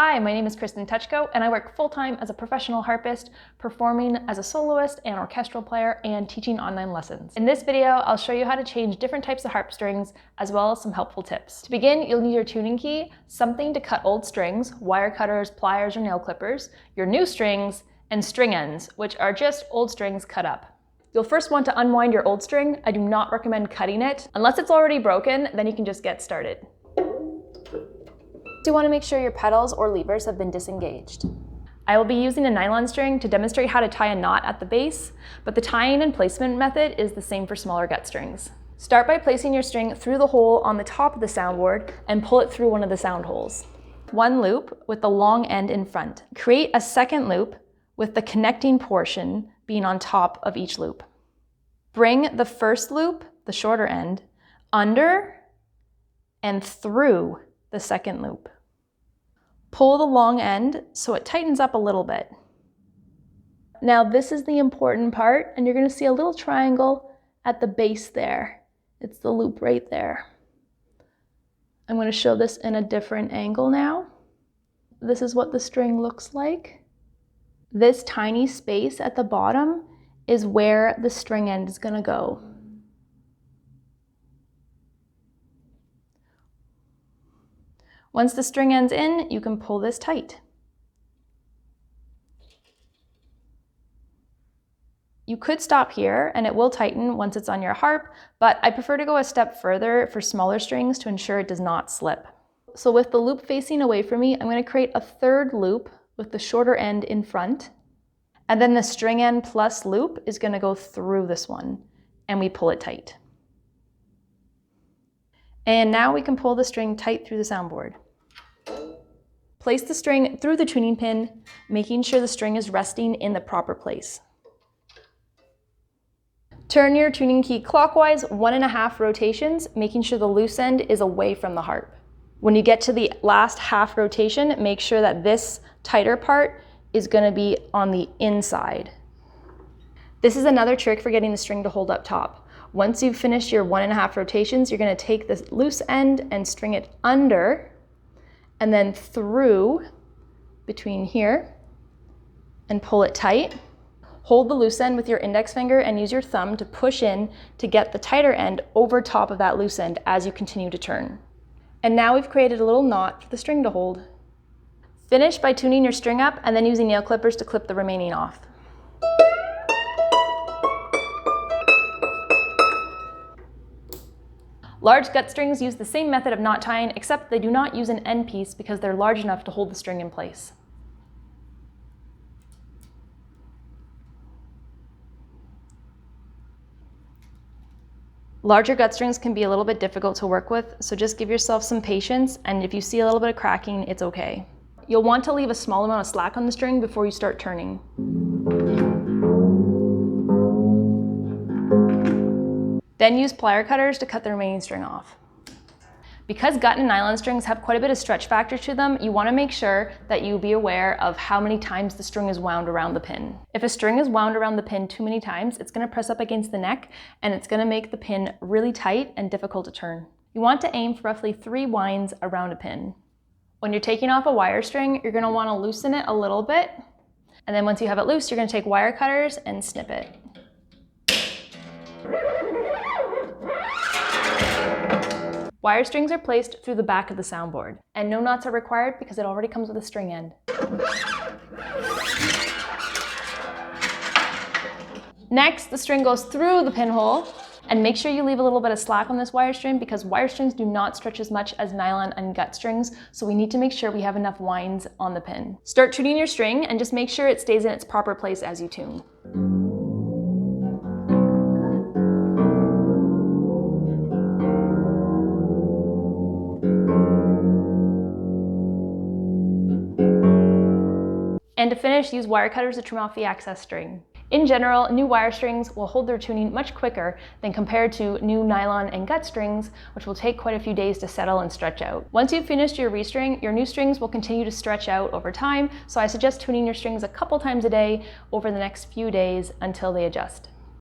Hi, my name is Kristen Tuchko, and I work full-time as a professional harpist, performing as a soloist and orchestral player, and teaching online lessons. In this video, I'll show you how to change different types of harp strings, as well as some helpful tips. To begin, you'll need your tuning key, something to cut old strings, wire cutters, pliers, or nail clippers, your new strings, and string ends, which are just old strings cut up. You'll first want to unwind your old string. I do not recommend cutting it. Unless it's already broken, then you can just get started. You want to make sure your pedals or levers have been disengaged. I will be using a nylon string to demonstrate how to tie a knot at the base, but the tying and placement method is the same for smaller gut strings. Start by placing your string through the hole on the top of the soundboard and pull it through one of the sound holes. One loop with the long end in front. Create a second loop with the connecting portion being on top of each loop. Bring the first loop, the shorter end, under and through the second loop. Pull the long end so it tightens up a little bit. Now this is the important part, and you're going to see a little triangle at the base there. It's the loop right there. I'm going to show this in a different angle now. This is what the string looks like. This tiny space at the bottom is where the string end is going to go. Once the string end's in, you can pull this tight. You could stop here and it will tighten once it's on your harp, but I prefer to go a step further for smaller strings to ensure it does not slip. So with the loop facing away from me, I'm going to create a third loop with the shorter end in front. And then the string end plus loop is going to go through this one, and we pull it tight. And now we can pull the string tight through the soundboard. Place the string through the tuning pin, making sure the string is resting in the proper place. Turn your tuning key clockwise 1.5 rotations, making sure the loose end is away from the harp. When you get to the last half rotation, make sure that this tighter part is going to be on the inside. This is another trick for getting the string to hold up top. Once you've finished your 1.5 rotations, you're going to take this loose end and string it under and then through between here and pull it tight. Hold the loose end with your index finger and use your thumb to push in to get the tighter end over top of that loose end as you continue to turn. And now we've created a little knot for the string to hold. Finish by tuning your string up and then using nail clippers to clip the remaining off. Large gut strings use the same method of knot tying, except they do not use an end piece because they're large enough to hold the string in place. Larger gut strings can be a little bit difficult to work with, so just give yourself some patience, and if you see a little bit of cracking, it's okay. You'll want to leave a small amount of slack on the string before you start turning. Then use plier cutters to cut the remaining string off. Because gut and nylon strings have quite a bit of stretch factor to them, you want to make sure that you be aware of how many times the string is wound around the pin. If a string is wound around the pin too many times, it's going to press up against the neck and it's going to make the pin really tight and difficult to turn. You want to aim for roughly 3 winds around a pin. When you're taking off a wire string, you're going to want to loosen it a little bit. And then once you have it loose, you're going to take wire cutters and snip it. Wire strings are placed through the back of the soundboard, and no knots are required because it already comes with a string end. Next, the string goes through the pinhole, and make sure you leave a little bit of slack on this wire string because wire strings do not stretch as much as nylon and gut strings, so we need to make sure we have enough winds on the pin. Start tuning your string and just make sure it stays in its proper place as you tune. And to finish, use wire cutters to trim off the excess string. In general, new wire strings will hold their tuning much quicker than compared to new nylon and gut strings, which will take quite a few days to settle and stretch out. Once you've finished your restring, your new strings will continue to stretch out over time, so I suggest tuning your strings a couple times a day over the next few days until they adjust.